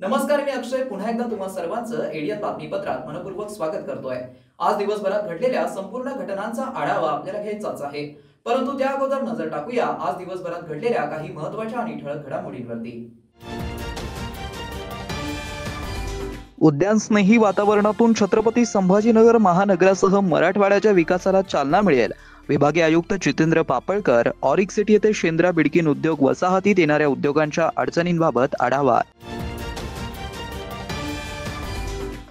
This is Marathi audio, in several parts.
नमस्कार, मी अक्षय पुन्हा एकदा तुम्हा सर्वांचं एडियन बातमीपत्रात मनपूर्वक स्वागत करतोय। आज दिवसभरात घडलेल्या संपूर्ण घटनांचा आढावा आपल्याला घ्यायचाच आहे, परंतु त्या अगोदर नजर टाकूया आज दिवसभरात घडलेल्या काही महत्त्वाच्या आणि ठळक घडामोडींवरती। उद्यान स्नेही वातावरणातून छत्रपती संभाजीनगर महानगरासह मराठवाड्याच्या विकासाला चालना मिळेल। विभागीय आयुक्त जितेंद्र पापळकर ऑरिक सिटी येथे शेंद्रा बिडकीन उद्योग वसाहतीत येणाऱ्या उद्योगांच्या अडचणींबाबत आढावा।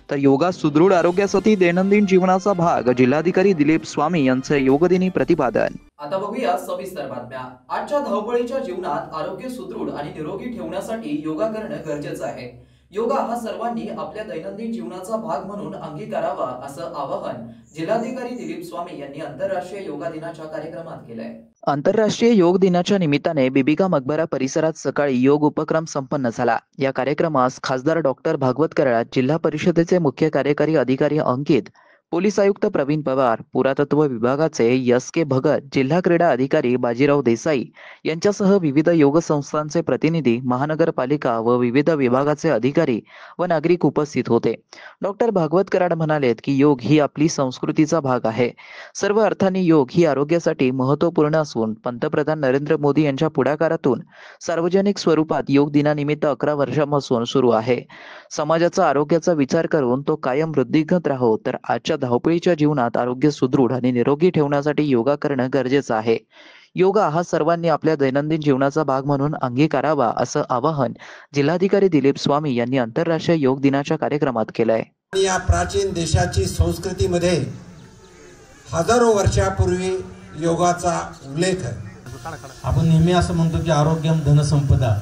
तर योगा सुदृढ आरोग्यासाठी दैनंदिन जीवनाचा भाग, जिल्हाधिकारी दिलीप स्वामी यांचे योगदिनी प्रतिपादन। आता बघूया सविस्तर बातम्या। आजच्या धावपळीच्या जीवनात आरोग्य सुदृढ आणि निरोगी ठेवण्यासाठी योगा करणं गरजेचं आहे। योगा हा सर्वांनी आपल्या दैनंदिन जीवनाचा भाग म्हणून अंगीकारावा असं आवाहन जिल्हाधिकारी दिलीप स्वामी यांनी आंतरराष्ट्रीय योगा दिनाच्या कार्यक्रमात केलंय। आंतरराष्ट्रीय योग दिनाच्या निमित्ताने बीबी का मकबरा परिसरात सकाळी योग उपक्रम संपन्न झाला। या कार्यक्रमास खासदार डॉक्टर भागवत कराड, जिल्हा परिषदेचे मुख्य कार्यकारी अधिकारी अंकित, पोलीस आयुक्त प्रवीण पवार, पुरातत्व विभागाचे एस.के. भगत, जिल्हा क्रीडा अधिकारी बाजीराव देसाई यांच्यासह विविध योग संस्थांचे प्रतिनिधी, महानगरपालिका व विविध विभागाचे अधिकारी व नागरिक उपस्थित होते। डॉक्टर भागवत कराड म्हणालेत की योग ही आपली संस्कृतीचा भाग आहे। सर्व अर्थाने योग ही आरोग्यासाठी महत्त्वपूर्ण असून पंतप्रधान नरेंद्र मोदी यांच्या पुढाकारातून सार्वजनिक स्वरूपात योग दिनानिमित्त 11 वर्षांपासून सुरू आहे। समाजाचा आरोग्याचा विचार करून तो कायम वृद्धिंगत राहो, तर आजच्या धावपळीच्या जीवनात आरोग्य सुदृढ आणि निरोगी ठेवण्यासाठी योगा करणं गरजेचं आहे। योगा हा सर्वांनी आपल्या दैनंदिन जीवनाचा भाग म्हणून अंगीकारावा असं आवाहन जिल्हाधिकारी दिलीप स्वामी यांनी आंतरराष्ट्रीय योग दिनाच्या कार्यक्रमात केलंय। या प्राचीन देशाची संस्कृतीमध्ये हजारो वर्षापूर्वी योगाचा उल्लेख आहे। आपण नेहमी असं म्हणतो की आरोग्यम धनसंपदा,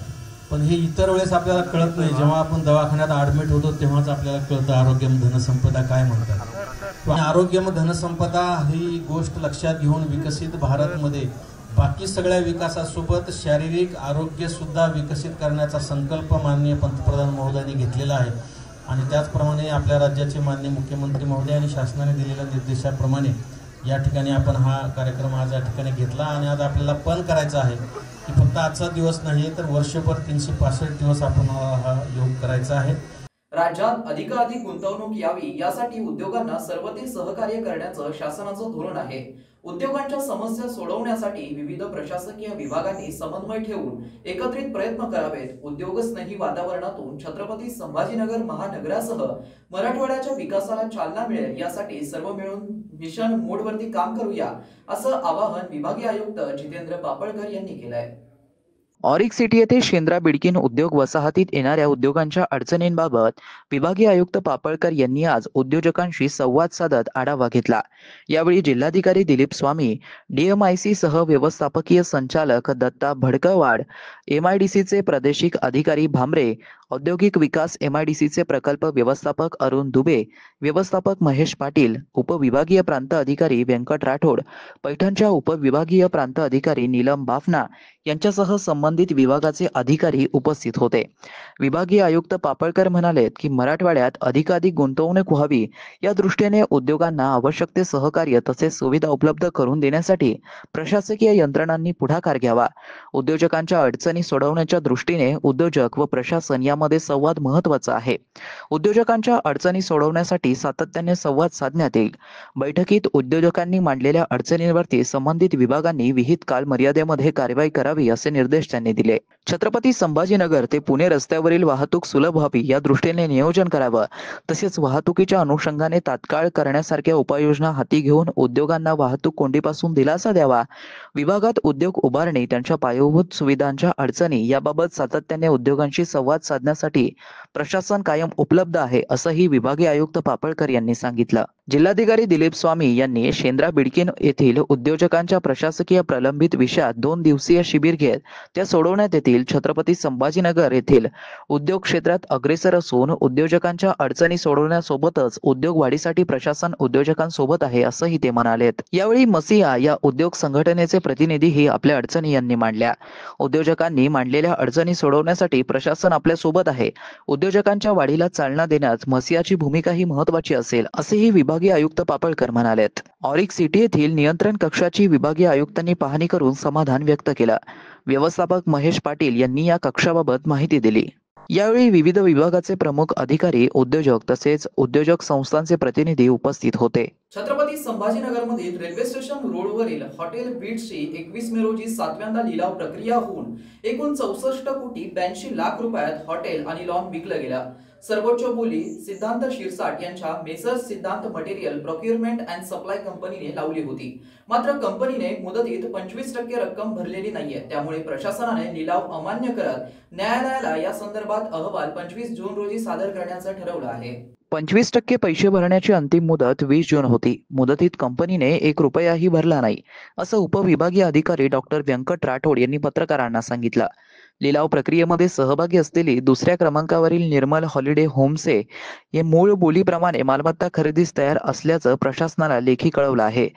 पण हे इतर वेळेस आपल्याला कळत नाही। जेव्हा आपण दवाखान्यात ऍडमिट होतो तेव्हाच आपल्याला कळतं आरोग्यम धनसंपदा काय म्हणतात। आरोग्यम धनसंपदा ही गोष्ट लक्षात घेऊन विकसित भारतमध्ये बाकी सगळ्या विकासासोबत शारीरिक आरोग्य सुद्धा विकसित करण्याचा संकल्प माननीय पंतप्रधान महोदयांनी घेतलेला आहे आणि त्याचप्रमाणे आपल्या राज्याचे माननीय मुख्यमंत्री महोदय आणि शासनाने दिलेल्या निर्देशाप्रमाणे या ठिकाणी आपण हा कार्यक्रम आज या ठिकाणी घेतला आणि आज आपल्याला पण करायचा आहे की फक्त आजचा दिवस नाही तर वर्षभर 365 दिवस आपण हा योग करायचा आहे। राज्यात अधिकाधिक गुंतवणूक यावी यासाठी उद्योगांना सर्वते सहकार्य करण्याचं शासनाचं धोरण आहे। उद्योगांच्या समस्या सोडवण्यासाठी विविध प्रशासकीय विभागांनी समन्वय ठेवून एकत्रित प्रयत्न करावेत। उद्योग स्नेही वातावरणातून छत्रपती संभाजीनगर महानगरासह मराठवाड्याच्या विकासाला चालना मिळेल यासाठी सर्व मिळून मिशन मोडवरती काम करूया असं आवाहन विभागीय आयुक्त जितेंद्र पापळकर यांनी केलंय। ऑरिक सिटी येथे शेंद्रा बिडकीन उद्योग वसाहतीत येणाऱ्या उद्योगांच्या अडचणींबाबत विभागीय आयुक्त पापळकर यांनी आज उद्योजकांशी संवाद साधत आढावा घेतला। यावेळी जिल्हाधिकारी दिलीप स्वामी, DMIC सह व्यवस्थापकीय संचालक दत्ता भडकवाड, MIDCचे प्रादेशिक अधिकारी भामरे, औद्योगिक विकास MIDCचे प्रकल्प व्यवस्थापक अरुण दुबे, व्यवस्थापक महेश पाटील, उपविभागीय प्रांत अधिकारी व्यंकट राठोड, पैठणच्या उपविभागीय प्रांत अधिकारी नीलम बाफना यांच्यासह संबंधित विभागाचे अधिकारी उपस्थित होते। विभागीय आयुक्त पापळकर म्हणालेत की मराठवाड्यात अधिकाधिक गुंतवणूक व्हावी या दृष्टीने उद्योगांना आवश्यक ते सहकार्य तसेच सुविधा उपलब्ध करून देण्यासाठी प्रशासकीय यंत्रणांनी पुढाकार घ्यावा। उद्योजकांच्या अडचणी सोडवण्याच्या दृष्टीने उद्योजक व प्रशासन यामध्ये संवाद महत्त्वाचा आहे। उद्योजकांच्या अडचणी सोडवण्यासाठी सातत्याने संवाद साधण्यात येईल। बैठकीत उद्योजकांनी मांडलेल्या अडचणींवरती संबंधित विभागांनी विहित काल मर्यादेमध्ये कारवाई करावी असे निर्देश त्यांनी दिले। छत्रपती संभाजीनगर ते पुणे रस्त्यावरील वाहतूक सुलभ व्हावी या दृष्टीने नियोजन करावं, तसेच वाहतुकीच्या अनुषंगाने तात्काळ करण्यासारख्या उपाययोजना हाती घेऊन उद्योगांना वाहतूक कोंडीपासून दिलासा द्यावा। विभागात उद्योग उभारणी, त्यांच्या पायाभूत सुविधांच्या अडचणी याबाबत सातत्याने उद्योगांशी संवाद साधण्यासाठी प्रशासन कायम उपलब्ध आहे असंही विभागीय आयुक्त पापळकर यांनी सांगितलं। जिल्हाधिकारी दिलीप स्वामी यांनी शेंद्रा बिडकीन येथील उद्योजकांच्या प्रशासकीय प्रलंबित विषयात 2 दिवसीय शिबिर घेत त्या सोडवण्यात येतील. छत्रपती संभाजीनगर येथील उद्योग क्षेत्रात अग्रेसर असून उद्योजकांच्या अडचणी सोडवण्यासोबतच उद्योग वाढीसाठी प्रशासन उद्योजकांसोबत आहे, असंही ते म्हणालेत. यावेळी मसिआ या उद्योग संघटनेचे प्रतिनिधीही आपल्या अडचणी यांनी मांडल्या. उद्योजकांनी मांडलेल्या अडचणी सोडवण्यासाठी प्रशासन आपल्या सोबत आहे. उद्योजकांच्या वाढीला चालना देण्यात मसिआची भूमिकाही महत्त्वाची असेल, असेही विभागीय आयुक्त पापळकर म्हणालेत. ऑरिक सिटी येथील नियंत्रण कक्षाची विभागीय आयुक्तांनी पाहणी करून समाधान व्यक्त केलं. व्यवस्थापक महेश पाटील यांनी या कक्षाबाबत माहिती दिली. यावेळी विविध विभागाचे प्रमुख अधिकारी, उद्योजक तसेच उद्योजक संस्थांचे प्रतिनिधी उपस्थित होते. छत्रपती संभाजीनगरमधील रेल्वे स्टेशन रोडवरील हॉटेल बीट्सची 21 मे रोजी 7व्यांदा लिलाव प्रक्रिया होऊन एकूण 64,82,00,000 रुपयात हॉटेल आणि लॉन विकलं गेलं. सर्वोच्च बोली सिद्धांत शिरसाट यांच्या मेसर्स सिद्धांत मटेरियल प्रोक्युरमेंट अँड सप्लाय कंपनीने लावली होती. मात्र कंपनीने मुदतीत 25% रक्कम भरलेली नाहीये. त्यामुळे प्रशासनाने लिलाव अमान्य करत न्यायालयाला या संदर्भात अहवाल 25 जून रोजी सादर करण्याचं ठरवलं आहे. 25% पैसे भरण्याची अंतिम मुदत 20 जून होती. मुदतीत कंपनीने 1 रुपयाही भरला नाही, असं उपविभागीय अधिकारी डॉक्टर व्यंकट राठोड यांनी पत्रकारांना सांगितलं. लिलाव प्रक्रियेमध्ये सहभागी असलेली 2ऱ्या क्रमांकावरील निर्मल हॉलिडे होम्से हे मूळ बोलीप्रमाणे मालमत्ता खरेदीस तयार असल्याचं प्रशासनाला लेखी कळवलं आहे.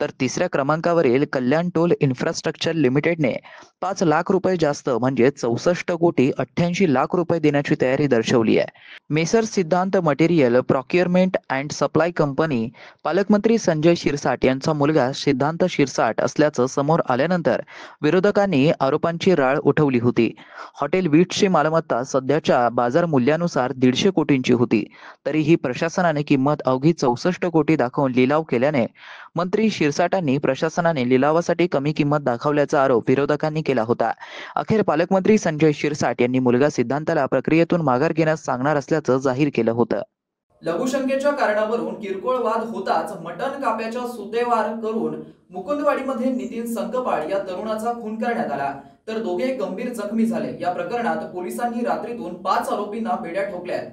तर 3ऱ्या क्रमांकावरील कल्याण टोल इन्फ्रास्ट्रक्चर लिमिटेडने 5 लाख रुपये जास्त म्हणजे 64,88,00,000 रुपये देण्याची तयारी दर्शवली आहे. मेसर्स सिद्धांत material procurement and supply company पालकमंत्री संजय शिरसाट यांचा मुलगा सिद्धांत शिरसाट असल्याचं समोर आल्यानंतर विरोधकांनी आरोपांची राळ उठवली होती. हॉटेल बीट्सची मालमत्ता सध्याच्या बाजार मूल्यानुसार 150 कोटींची होती. तरीही प्रशासनाने किंमत अवघी 64 कोटी दाखवून लिलाव केल्याने मंत्री शिरसाटांनी प्रशासनाने लिलावासाठी कमी किंमत दाखवल्याचा आरोप विरोधकांनी केला होता. अखेर पालकमंत्री संजय शिरसाट यांनी मुलगा सिद्धांताला प्रक्रियेतून माघार घेण्यास सांगणार असल्याचं जाहीर केलं होतं. लघुशंकेच्या कारणावरून किरकोळ वाद होताच मटण काप्याच्या सुतेवार करून मुकुंदवाडीमध्ये नितीन संकपाळ या तरुणाचा खून करण्यात आला, तर दोघे गंभीर जखमी झाले. या प्रकरणात पोलिसांनी रात्रीतून 5 आरोपींना बेड्या ठोकल्यात.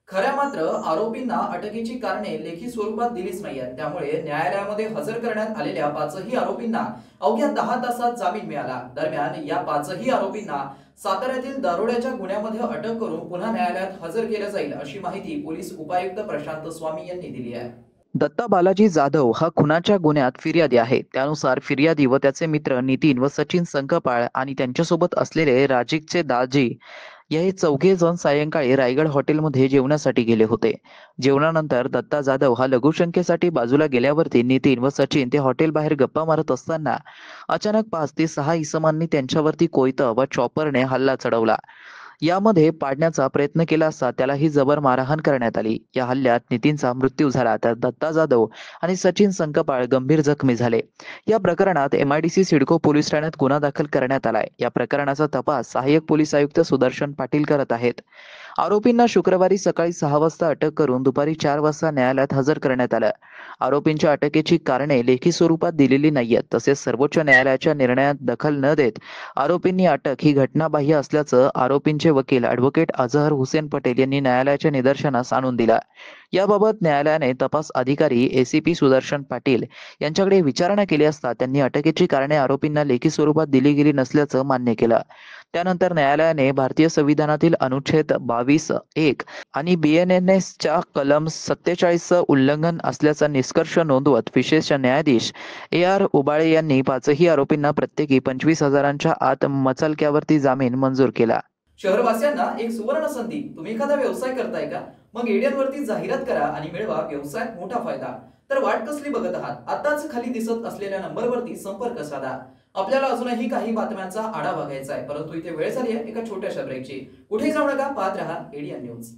खऱ्या मात्र आरोपींना अटकेची कारणे लेखी स्वरूपात दिलीच नाहीत. त्यामुळे न्यायालयामध्ये हजर करण्यात आलेल्या 5ही आरोपींना अवघ्या 10 तासात जामीन मिळाला. दरम्यान या 5ही आरोपींना साताऱ्यातील दारुड्याच्या गुन्ह्यामध्ये अटक करून पुन्हा न्यायालयात हजर केलं जाईल, अशी माहिती पोलीस उपायुक्त प्रशांत स्वामी यांनी दिली आहे. दत्ता बालाजी जाधव हा खुनाच्या गुन्ह्यात फिर्यादी आहे. त्यानुसार फिर्यादी व त्याचे मित्र नितीन व सचिन संकपाळ आणि त्यांच्यासोबत असलेले राजीकचे दाजी हे 4घे जण सायंकाळी रायगड हॉटेलमध्ये जेवणासाठी गेले होते. जेवणानंतर दत्ता जाधव हा लघुशंकेसाठी बाजूला गेल्यावरती नितीन व सचिन ते हॉटेल बाहेर गप्पा मारत असताना अचानक 5 ते 6 इसमांनी त्यांच्यावरती कोयतं व चॉपरने हल्ला चढवला. यामध्ये पाडण्याचा प्रयत्न केला असता त्यालाही जबर मारहाण करण्यात आली. या हल्ल्यात नितीनचा मृत्यू झाला, तर दत्ता जाधव आणि सचिन संकपाळ गंभीर जखमी झाले. या प्रकरणात MIDC सिडको पोलीस ठाण्यात गुन्हा दाखल करण्यात आलाय. या प्रकरणाचा तपास सहाय्यक पोलीस आयुक्त सुदर्शन पाटील करत आहेत. आरोपींना शुक्रवारी सकाळी 6 वाजता अटक करून दुपारी 4 वाजता न्यायालयात हजर करण्यात आलं. आरोपींच्या अटकेची कारणे लेखी स्वरूपात दिलेली नाहीयेत. तसेच सर्वोच्च न्यायालयाच्या निर्णयात दखल न देत आरोपींनी अटक ही घटनाबाह्य असल्याचं आरोपींचे वकील ॲडव्होकेट अझहर हुसेन पटेल यांनी न्यायालयाच्या निदर्शनास आणून दिला. याबाबत न्यायालयाने तपास अधिकारी ACP सुदर्शन पाटील यांच्याकडे विचारणा केली असता त्यांनी अटकेची कारणे आरोपींना लेखी स्वरूपात दिली गेली नसल्याचं मान्य केलं. त्यानंतर न्यायालयाने भारतीय संविधानातील अनुच्छेद 22(1) आणि BNSच्या कलम 47चं उल्लंघन असल्याचा निष्कर्ष नोंदवत विशेष न्यायाधीश AR उबाळे यांनी 5ही आरोपींना प्रत्येकी 25,000च्या आत मचलक्यावरती जामीन मंजूर केला. शहरवासियांना एक सुवर्ण संधी. तुम्ही एखादा व्यवसाय करताय का? मग एडियन वरती जाहिरात करा आणि मिळवा व्यवसायात मोठा फायदा. तर वाट कसली बघत आहात? आताच खाली दिसत असलेल्या नंबरवरती संपर्क साधा. आपल्याला अजूनही काही बातम्यांचा आढावा घ्यायचा आहे, परंतु इथे वेळ झाली आहे एका छोट्याशा ब्रेकची. कुठे जाऊ नका, पाहत रहा एडियन न्यूज.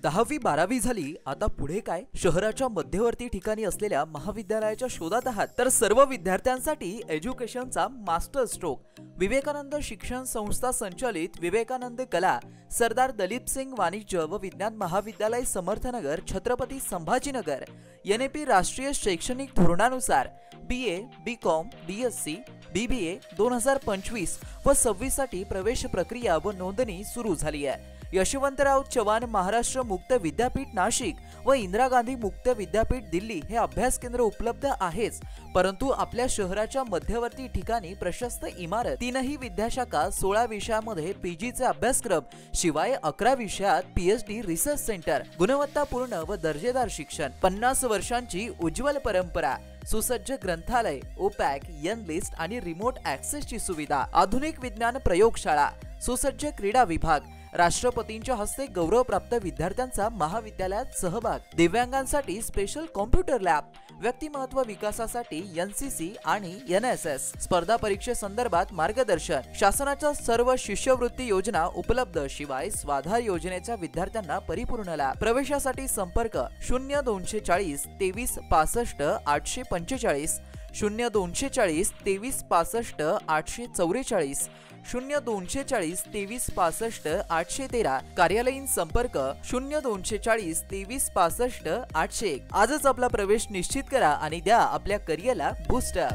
10वी-12वी झाली, आता पुढे काय? शहराच्या मध्यवर्ती ठिकाणी असलेल्या महाविद्यालयाच्या शोधात आहात तर सर्व विद्यार्थ्यांसाठी एज्युकेशनचा मास्टर स्ट्रोक विवेकानंद शिक्षण संस्था संचालित विवेकानंद कला सरदार दलीप सिंग वाणिज्य व विज्ञान महाविद्यालय समर्थनगर छत्रपती संभाजीनगर NAP राष्ट्रीय शैक्षणिक धोरणानुसार BA, BCom, BSc, BBA 2025 व 26 साठी प्रवेश प्रक्रिया व नोंदणी सुरू झाली आहे। यशवंतराव चव्हाण महाराष्ट्र मुक्त विद्यापीठ नाशिक व इंदिरा गांधी मुक्त विद्यापीठ दिल्ली हे अभ्यास केंद्र उपलब्ध आहेच, परंतु आपल्या शहराच्या मध्यवर्ती ठिकाणी प्रशस्त इमारत, 3ही विद्याशाखा, 16 विषयामध्ये PGचे अभ्यासक्रम, शिवाय 11 विषयात PhD रिसर्च सेंटर, गुणवत्तापूर्ण व दर्जेदार शिक्षण, 50 वर्षांची उज्ज्वल परंपरा, सुसज्ज ग्रंथालय, ओपॅक, लिस्ट आणि रिमोट ऍक्सेसची सुविधा, आधुनिक विज्ञान प्रयोगशाळा, सुसज्ज क्रीडा विभाग, राष्ट्रपतींच्या हस्ते गौरवप्राप्त विद्यार्थ्यांचा महाविद्यालयात सहभाग, दिव्यांगांसाठी स्पेशल कॉम्प्युटर लॅब, व्यक्तिमत्व विकासासाठी NCC आणि NSS, स्पर्धा परीक्षेसंदर्भात मार्गदर्शन, शासनाच्या सर्व शिष्यवृत्ती योजना उपलब्ध, शिवाय स्वाधार योजनेच्या विद्यार्थ्यांना परिपूर्ण लाभ। प्रवेशासाठी संपर्क 0240 23 65 845, 0240 23 65 844, 0240 23 65 813, कार्यालयीन संपर्क 0240 23 65 801। आजच आपला प्रवेश निश्चित करा आणि द्या आपल्या करिअरला बूस्टअप।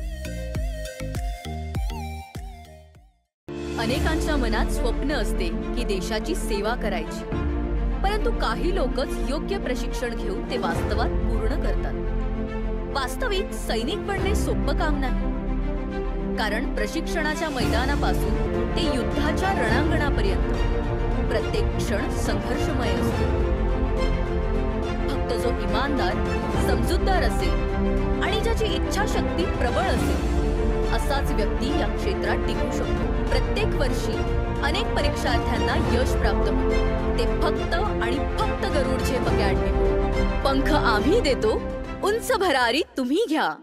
अनेकांच्या मनात स्वप्न असते की देशाची सेवा करायची, परंतु काही लोकच योग्य प्रशिक्षण घेऊन ते वास्तवात पूर्ण करतात। वास्तविक सैनिक बनणे सोपं काम नाही, कारण प्रशिक्षणाच्या मैदानापासून ते युद्धाच्या रणांगणापर्यंत प्रत्येक क्षण संघर्षमय असतो। फक्त जो इमानदार, समजूतदार असेल आणि ज्याची इच्छाशक्ती प्रबळ असेल असाच व्यक्ती या क्षेत्रात टिकू शकतो। प्रत्येक वर्षी अनेक परीक्षार्थ्यांना यश प्राप्त होते, ते फक्त आणि फक्त गरुडचे अकॅडमी। पंख आम्ही देतो, उंच भरारी तुम्ही घ्या।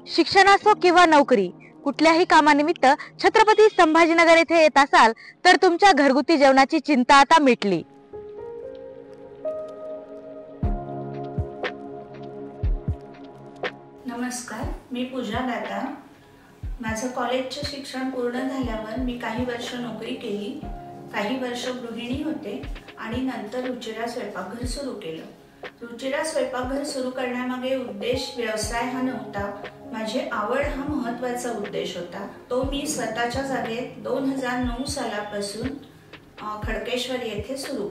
शिक्षण असो किंवा नोकरी, कुठल्याही कामानिमित्त छत्रपती संभाजीनगर येथे येत असाल तर तुमच्या घरगुती जेवणाची चिंता आता मिटली। नमस्कार, मी पूजा दाता। माझं कॉलेजचे शिक्षण पूर्ण झाल्यावर मी काही वर्ष नोकरी केली, काही वर्ष गृहिणी होते आणि नंतर रुचिरा स्वयंपाकघर सुरू केलं। रुचिरा स्वयंपाकघर सुरू करण्यामागे उद्देश व्यवसाय हा नव्हता, माझी आवड हा महत्त्वाचा उद्देश होता। तो मी स्वतःच्या जागेत 2009 सालापासून खडकेश्वर येथे सुरू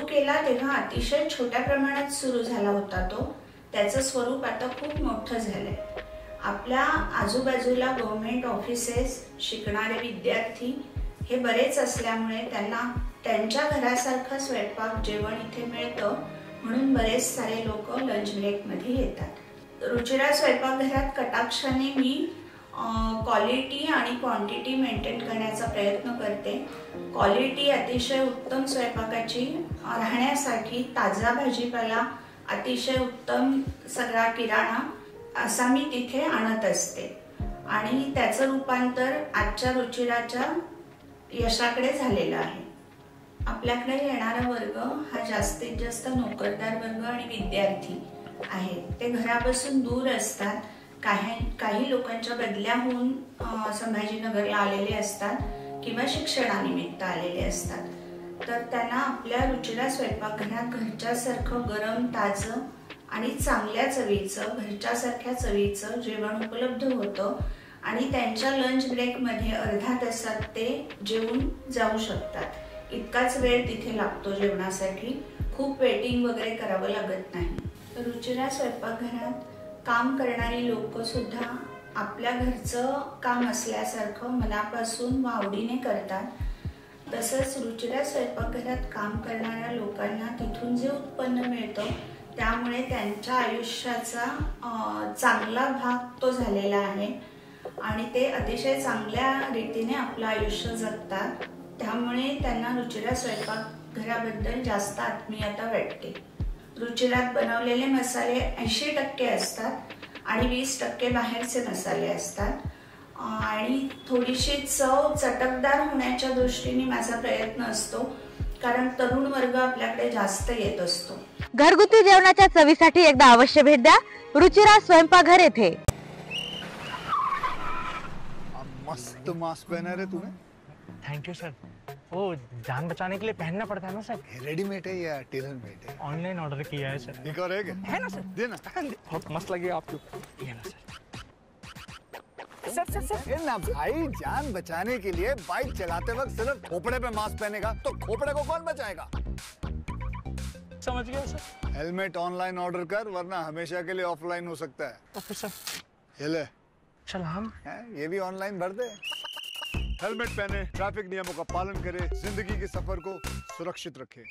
केला तेव्हा अतिशय छोट्या प्रमाणात सुरू झाला होता तो। त्याचं स्वरूप आता खूप मोठं झालंय। आपल्या आजूबाजूला गव्हर्नमेंट ऑफिसेस, शिकणारे विद्यार्थी हे बरेच असल्यामुळे त्यांना त्यांच्या घरासारखं स्वयंपाक जेवण इथे मिळतं, म्हणून बरेच सारे लोक लंच ब्रेकमध्ये येतात। रुचिरा स्वयंपाकघरात कटाक्षाने मी क्वालिटी आणि क्वांटिटी मेंटेन करण्याचा प्रयत्न करते। क्वालिटी अतिशय उत्तम स्वयंपाकाची राहण्यासाठी ताजा भाजीपाला, अतिशय उत्तम सगळा किराणा असा मी तिथे आणत असते आणि त्याचं रूपांतर आजच्या रुचिराच्या यशाकडे झालेलं आहे। आपल्याकडे येणारा वर्ग हा जास्तीत जास्त नोकरदार वर्ग आणि विद्यार्थी आहेत। ते घरापासून दूर असतात, काही लोकांच्या बदल्या होऊन संभाजीनगरला आलेले असतात किंवा शिक्षणानिमित्त आलेले असतात। तर त्यांना आपल्या रुचिरा स्वयंपाकघरात घरच्यासारखं गरम, ताजं आणि चांगल्या चवीचं, घरच्यासारख्या चवीचं जेवण उपलब्ध होतं आणि त्यांच्या लंच ब्रेकमध्ये अर्धा तासात ते जेवून जाऊ शकतात। इतकाच वेळ तिथे लागतो जेवणासाठी, खूप वेटिंग वगैरे करावं लागत नाही। रुचिरा स्वयंपाकघरात काम करणारी लोक सुद्धा आपल्या घरचं काम असल्यासारखं मनापासून व आवडीने करतात। तसंच रुचिरा स्वयंपाकघरात काम करणाऱ्या लोकांना तिथून जे उत्पन्न मिळतं त्यामुळे त्यांच्या आयुष्याचा चांगला भाग तो झालेला आहे आणि ते अतिशय चांगल्या रीतीने आपलं आयुष्य जगतात। त्यामुळे त्यांना रुचिरा स्वयंपाकघराबद्दल जास्त आत्मीयता वाटते। रुचिरात बनवलेले मसाले 80% असतात आणि 20% बाहेरचे मसाले असतात आणि थोडीशी चव चटकदार होण्याच्या दृष्टीने माझा प्रयत्न असतो, कारण तरुण वर्ग आपल्याकडे जास्त येत असतो। घरगुती जेवणाच्या चवीसाठी एकदा अवश्य भेट द्या रुचिरा स्वयंपाकघर येथे। मस्त मास्क पहना रे तूने। Thank you sir. वो जान बचाने के लिए पहनना पड़ता है ना सर। रेडीमेड है या टेलर मेड है? ऑनलाइन ऑर्डर किया है सर। एक और है ना सर, देना। बहुत मस्त लगे आपको। ये ना सर। ये ना भाई, जान बचाने के लिए बाइक चलाते वक्त सिर्फ खोपड़े पे मास्क पहनेगा तो खोपड़े को कौन बचाएगा? समझ गया सर। हेलमेट ऑनलाइन ऑर्डर कर, वरना हमेशा के लिए ऑफलाइन हो सकता है। Okay sir. ये ले चल हम ये भी ऑनलाइन भर दे। हेलमेट पहने, ट्रैफिक नियमों का पालन करे, जिंदगी के सफर को सुरक्षित रखे।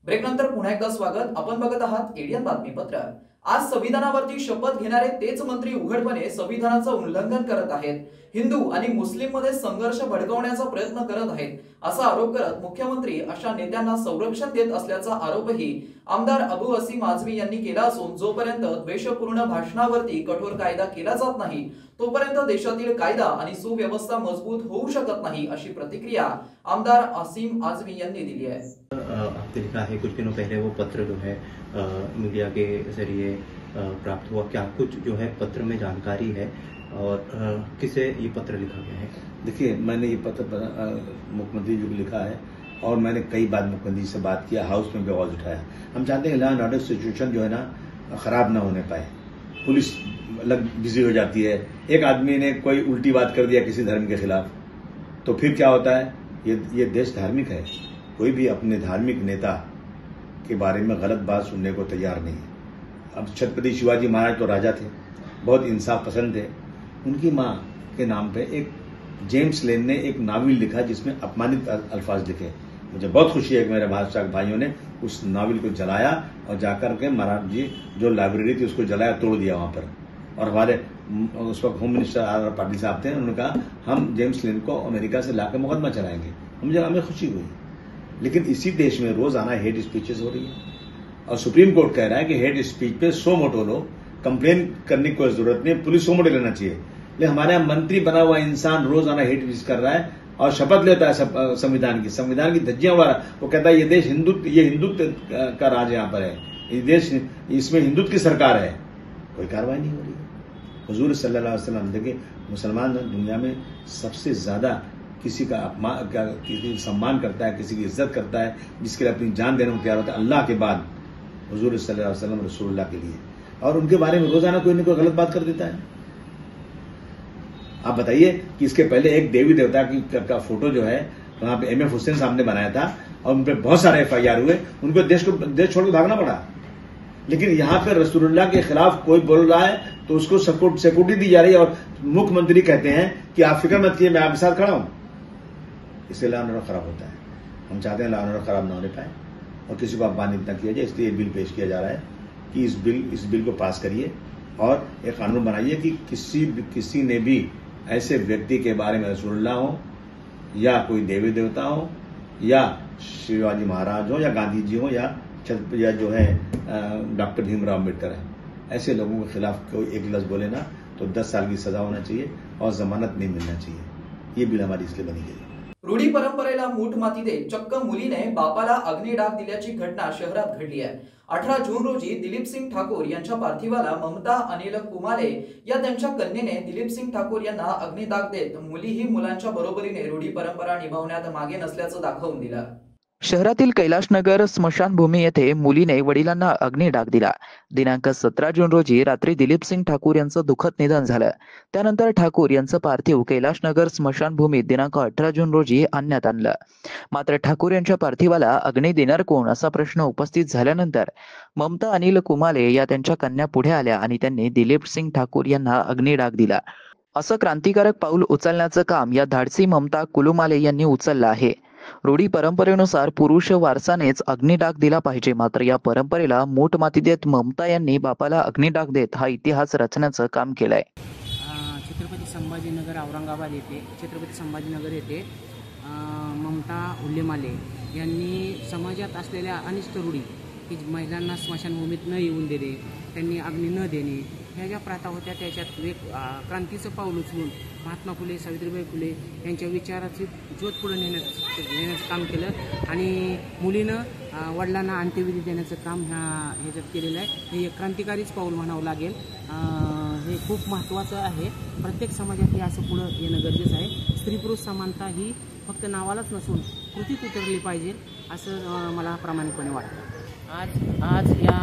ब्रेक नंतर पुन्हा एकदा स्वागत। आपण बघत आहात एडियन बातमीपत्र। आज संविधानावरती शपथ घेणारे तेच मंत्री उघडपणे संविधानाचं उल्लंघन करत आहेत, हिंदू आणि मुस्लिम मध्ये संघर्ष भडकवण्याचा प्रयत्न करत आहेत असा आरोप करत मुख्यमंत्री अशा नेत्यांना संरक्षण देत असल्याचा आरोपही आमदार अबू असीम आझमी यांनी केला असून जोपर्यंत द्वेषपूर्ण भाषणावरती कठोर कायदा केला जात नाही तोपर्यंत देशातील कायदा आणि सुव्यवस्था मजबूत होऊ शकत नाही अशी प्रतिक्रिया आमदार असीम आझमी यांनी दिली आहे। आपने लिखा है कुछ दिनों पहले वो पत्र जो है मीडिया के जरिए प्राप्त हुआ, क्या कुछ जो है पत्र में जानकारी है और किसे ये पत्र लिखा गया है? देखिए, मैंने ये पत्र मुख्यमंत्री जी को लिखा है और मैंने कई बार मुख्यमंत्री से बात किया, हाउस में भी आवाज उठाया। हम चाहते हैं लॉ एंड ऑर्डर सिचुएशन जो है ना खराब ना होने पाए। पुलिस अलग बिजी हो जाती है, एक आदमी ने कोई उल्टी बात कर दिया किसी धर्म के खिलाफ तो फिर क्या होता है? ये देश धार्मिक है, कोई भी अपने धार्मिक नेता के बारे में गलत बात सुनने को तैयार नहीं है। अब छत्रपति शिवाजी महाराज तो राजा थे, बहुत इंसाफ पसंद थे। उनकी मां के नाम पे एक जेम्स लेन ने एक नावल लिखा जिसमें अपमानित अल्फाज लिखे। मुझे बहुत खुशी है कि मेरे भाइयों ने उस नावल को जलाया और जाकर के महाराज जी जो लाइब्रेरी थी उसको जलाया, तोड़ दिया वहां पर। और हमारे उस वक्त होम मिनिस्टर आर पाटिल साहब थे, उन्होंने कहा हम जेम्स लेन को अमेरिका से लाकर मुकदमा चलाएंगे। हमें खुशी हुई। लेकिन इसी देश में रोजाना हेट स्पीचेस हो रही है और सुप्रीम कोर्ट कह रहा है कि हेट स्पीच पे सो मोटो लो, कंप्लेन करने की कोई जरूरत नहीं, पुलिस सो मोटो लेना चाहिए। लेकिन हमारे यहाँ मंत्री बना हुआ इंसान रोजाना हेट स्पीच कर रहा है और शपथ लेता है संविधान की धज्जियां उड़ा रहा। वो कहता है ये देश हिंदुत्व का राज यहाँ पर है, ये देश इसमें हिंदुत्व की सरकार है। कोई कार्रवाई नहीं हो रही है। हुजूर सल्लल्लाहु अलैहि वसल्लम देखिए, मुसलमान दुनिया में सबसे ज्यादा किसी का सम्मान करता है, किसी की इज्जत करता है, जिसके लिए अपनी जान देने को तैयार होता है अल्लाह के बाद हुजूर सल्लल्लाहु अलैहि वसल्लम रसूलुल्लाह के लिए। और उनके बारे में रोजाना कोई न कोई गलत बात कर देता है। आप बताइए कि इसके पहले एक देवी देवता का फोटो जो है वहां पे एमएफ हुसैन साहब ने बनाया था और उन पर बहुत सारे एफआईआर हुए, उनको देश छोड़ के भागना पड़ा। लेकिन यहां पर रसूलुल्लाह के खिलाफ कोई बोल रहा है तो उसको सिक्योरिटी दी जा रही है और मुख्यमंत्री कहते हैं कि आप फिक्र मत किए, मैं आपके साथ खड़ा हूं। इससे लॉ एंड ऑर्डर खराब होता है। हम चाहते हैं लॉ एंड ऑर्डर खराब ना होने पाए और किसी को अपमानित न किया जाए, इसलिए बिल पेश किया जा रहा है कि इस बिल को पास करिए और एक कानून बनाइए कि किसी ने भी ऐसे व्यक्ति के बारे में रसूलुल्लाह हो या कोई देवी देवता हो या शिवाजी महाराज हो या गांधी जी हो या जो है डॉक्टर भीमराव अम्बेडकर है, ऐसे लोगों के खिलाफ कोई एक लफ्ज बोले ना तो 10 साल की सजा होना चाहिए और जमानत नहीं मिलना चाहिए। ये बिल हमारी इसलिए बनी गई। रूढी परंपरेला मूठ माती देत चक्क मुलीने बापाला अग्निडाग दिल्याची घटना शहरात घडली आहे। 18 जून रोजी दिलीप सिंग ठाकूर यांच्या पार्थिवाला ममता अनिल कुमाले या त्यांच्या कन्येने दिलीप सिंग ठाकूर यांना अग्निडाग देत मुलीही मुलांच्या बरोबरीने रूढी परंपरा निभावण्यात मागे नसल्याचं दाखवून दिलं। शहरातील कैलाशनगर स्मशानभूमी येथे मुलीने वडिलांना अग्निडाग दिला। दिनांक 17 जून रोजी रात्री दिलीप सिंग ठाकूर यांचं दुःखद निधन झालं। त्यानंतर ठाकूर यांचं पार्थिव कैलाशनगर स्मशानभूमीत दिनांक 18 जून रोजी आणण्यात आणलं। मात्र ठाकूर यांच्या पार्थिवाला अग्नी देणार कोण असा प्रश्न उपस्थित झाल्यानंतर ममता अनिल कुमाले या त्यांच्या कन्या पुढे आल्या आणि त्यांनी दिलीप सिंग ठाकूर यांना अग्निडाग दिला। असं क्रांतिकारक पाऊल उचलण्याचं काम या धाडसी ममता कुलुमाले यांनी उचललं आहे। रूढी परंपरेनुसार पुरुष वारसानेच अग्निडाग दिला पाहिजे, मात्र या परंपरेला मूठ माती देत ममता यांनी बापाला अग्निडाग देत हा इतिहास रचण्याचं काम केलंय। छत्रपती संभाजीनगर औरंगाबाद येथे ममता उल्लेमाले यांनी समाजात असलेल्या अनिष्ट रूढी की महिलांना स्मशानभूमीत न येऊन देणे, त्यांनी अग्नी न देणे, ह्या ज्या प्रथा होत्या त्याच्यात एक क्रांतीचं पाऊल उचलून महात्मा फुले सावित्रीबाई फुले यांच्या विचाराची ज्योत पुढे नेण्याचं काम केलं आणि मुलीनं वडिलांना अंत्यविधी देण्याचं काम ह्याच्यात केलेलं आहे। हे एक क्रांतिकारीच पाऊल म्हणावं लागेल। हे खूप महत्त्वाचं आहे. प्रत्येक समाजात हे असं पुढं येणं गरजेचं आहे. स्त्री पुरुष समानता ही फक्त नावालाच नसून कृतीत उतरली पाहिजे असं मला प्रामाणिकपणे वाटतं. आज या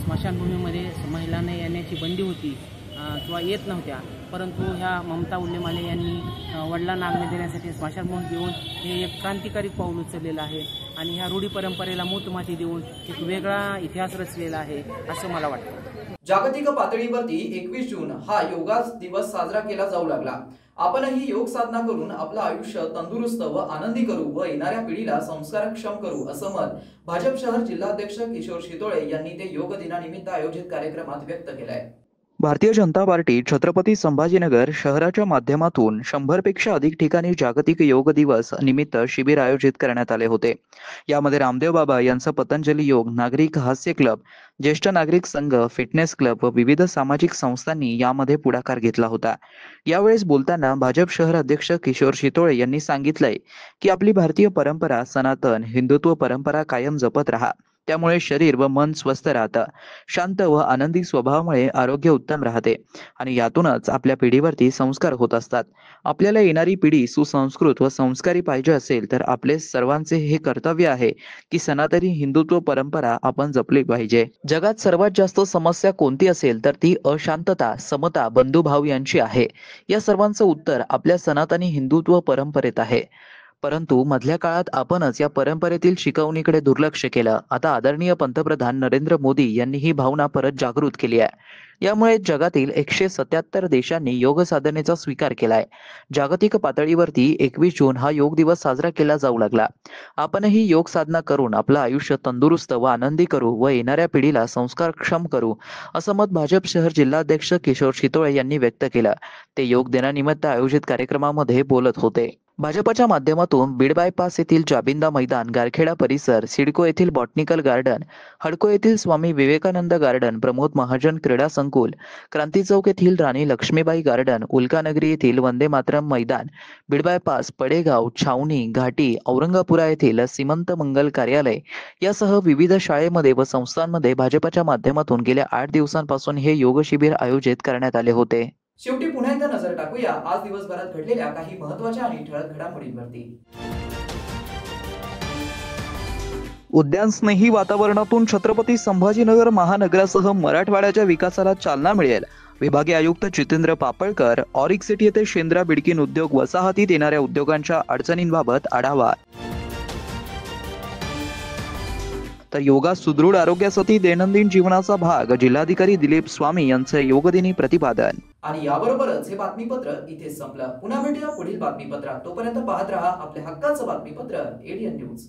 स्मशानभूमीमध्ये महिलांना येण्याची बंदी होती किंवा येत नव्हत्या, परंतु ह्या ममता उल्लेमाले यांनी वडिलांना आज्ञा देण्यासाठी स्मशानभूमी देऊन हे एक क्रांतिकारी पाऊल उचललेलं आहे आणि ह्या रूढी परंपरेला मूतमाती देऊन एक वेगळा इतिहास रचलेला आहे असं मला वाटतं. जागतिक पातळीवरती 21 जून हा योगा दिवस साजरा केला जाऊ लागला. आपणही योग साधना करून आपलं आयुष्य तंदुरुस्त व आनंदी करू व येणाऱ्या पिढीला संस्कारक्षम करू असं मत भाजप शहर जिल्हाध्यक्ष किशोर शितोळे यांनी ते योग दिनानिमित्त आयोजित कार्यक्रमात व्यक्त केलं आहे. भारतीय जनता पार्टी छत्रपती संभाजीनगर शहराच्या माध्यमातून 100 पेक्षा अधिक ठिकाणी जागतिक योग दिवस निमित्त शिबिर आयोजित करण्यात आले होते. यामध्ये रामदेव बाबा यांचा पतंजली योग, नागरिक हास्य क्लब, ज्येष्ठ नागरिक संघ, फिटनेस क्लब व विविध सामाजिक संस्थांनी यामध्ये पुढाकार घेतला होता. यावेळेस बोलताना भाजप शहर अध्यक्ष किशोर शितोळे यांनी सांगितलंय की आपली भारतीय परंपरा सनातन हिंदुत्व परंपरा कायम जपत राहा. त्यामुळे शरीर व मन स्वस्थ राहतं. शांत व आनंदी स्वभावामुळे आरोग्य उत्तम राहते आणि यातूनच आपल्या पिढीवरती संस्कार होत असतात. आपल्याला येणारी पिढी सुसंस्कृत व संस्कारी पाहिजे असेल तर आपले सर्वांचे हे कर्तव्य आहे की सनातनी हिंदुत्व परंपरा आपण जपली पाहिजे. जगात सर्वात जास्त समस्या कोणती असेल तर ती अशांतता, समता, बंधुभाव यांची आहे. या सर्वांचं उत्तर आपल्या सनातनी हिंदुत्व परंपरेत आहे. परंतु मधल्या काळात आपणच या परंपरेतील शिकवणीकडे दुर्लक्ष केलं. आता आदरणीय पंतप्रधान नरेंद्र मोदी यांनी ही भावना परत जागृत केली आहे. यामुळे जगातील 177 देशांनी योग साधनेचा स्वीकार केलाय. जागतिक पातळीवरती 21 जून हा योग दिवस साजरा केला जाऊ लागला. आपणही योग साधना करून आपलं आयुष्य तंदुरुस्त व आनंदी करू व येणाऱ्या पिढीला संस्कारक्षम करू असं मत भाजप शहर जिल्हाध्यक्ष किशोर शितोळे यांनी व्यक्त केलं. ते योग दिनानिमित्त आयोजित कार्यक्रमामध्ये बोलत होते. भाजपच्या माध्यमातून बीड बायपास येथील जाबिंदा मैदान, गारखेडा परिसर, सिडको येथील बॉटनिकल गार्डन, हडको येथील स्वामी विवेकानंद गार्डन, प्रमोद महाजन क्रीडा संकुल, क्रांती चौक येथील राणी लक्ष्मीबाई गार्डन, उल्कानगरी येथील वंदे मातरम मैदान, बीड बायपास, पडेगाव, छावणी, घाटी, औरंगापुरा येथील सीमंत मंगल कार्यालय यासह विविध शाळेमध्ये व संस्थांमध्ये भाजपच्या माध्यमातून गेल्या 8 दिवसांपासून हे योग शिबिर आयोजित करण्यात आले होते. शेवटी पुन्हा एकदा नजर टाकूया आज दिवसभरात घडलेल्या काही महत्त्वाच्या आणि ठळक घडामोडींवरती. उद्यान स्नेही वातावरणातून छत्रपती संभाजीनगर महानगरासह मराठवाड्याच्या विकासाला चालना मिळेल. विभागीय आयुक्त जितेंद्र पापळकर. ऑरिक सिटी येथे शेंद्रा बिडकीन उद्योग वसाहतीत येणाऱ्या उद्योगांच्या अडचणींबाबत आढावा. तर योगा सुदृढ आरोग्यासाठी दैनंदिन जीवनाचा भाग, जिल्हाधिकारी दिलीप स्वामी यांचं योगदिनी प्रतिपादन. आणि याबरोबरच हे बातमीपत्र इथेच संपलं. पुन्हा भेटूया पुढील बातमीपत्रात. तोपर्यंत पाहत रहा आपल्या हक्काचं बातमीपत्र एडीएन न्यूज.